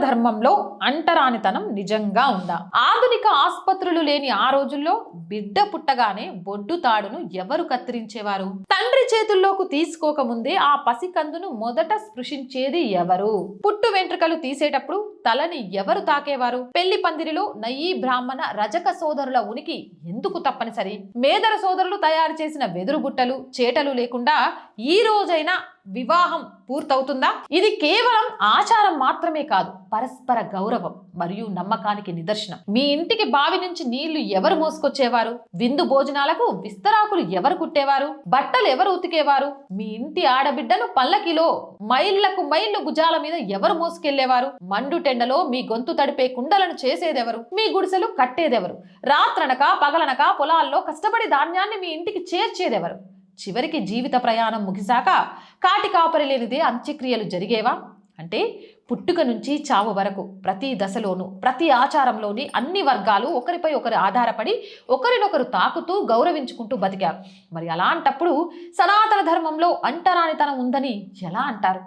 ధర్మంలో అంటరానితనం నిజంగా ఉందా? ఆధునిక ఆసుపత్రులు లేని ఆ రోజుల్లో బిడ్డ పుట్టగానే బొడ్డు తాడును ఎవరు కత్తిరించేవారు? తండ్రి చేతుల్లోకి తీసుకోకముందే ఆ పసికందును మొదట స్పృశించేది ఎవరు? పుట్టు వెంట్రుకలు తీసేటప్పుడు తలని ఎవరు తాకేవారు? పెళ్లి పందిరిలో నయీ బ్రాహ్మణ రజక సోదరుల ఉనికి ఎందుకు తప్పనిసరి? మేదర సోదరులు తయారు చేసిన వెదురు బుట్టలు చేటలు లేకుండా ఈ రోజైనా వివాహం పూర్తవుతుందా? ఇది కేవలం ఆచారం మాత్రమే కాదు, పరస్పర గౌరవం మరియు నమ్మకానికి నిదర్శనం. మీ ఇంటికి బావి నుంచి నీళ్లు ఎవరు మోసుకొచ్చేవారు? విందు భోజనాలకు విస్తరాకులు ఎవరు కుట్టేవారు? బట్టలు ఎవరు ఉతికేవారు? మీ ఇంటి ఆడబిడ్డను పల్లకిలో మైళ్లకు మైళ్లు భుజాల మీద ఎవరు మోసుకెళ్లేవారు? మండు టెండలో మీ గొంతు తడిపే కుండలను చేసేదెవరు? మీ గుడిసెలు కట్టేదెవరు? రాత్రనక పగలనక పొలాల్లో కష్టపడి ధాన్యాన్ని మీ ఇంటికి చేర్చేదెవరు? చివరికి జీవిత ప్రయాణం ముగిశాక కాటి కాపరి లేనిదే అంత్యక్రియలు జరిగేవా? అంటే పుట్టుక నుంచి చావు వరకు ప్రతి దశలోనూ ప్రతి ఆచారంలోని అన్ని వర్గాలు ఒకరిపై ఒకరు ఆధారపడి ఒకరినొకరు తాకుతూ గౌరవించుకుంటూ బతికారు. మరి అలాంటప్పుడు సనాతన ధర్మంలో అంటరానితనం ఉందని ఎలా అంటారు?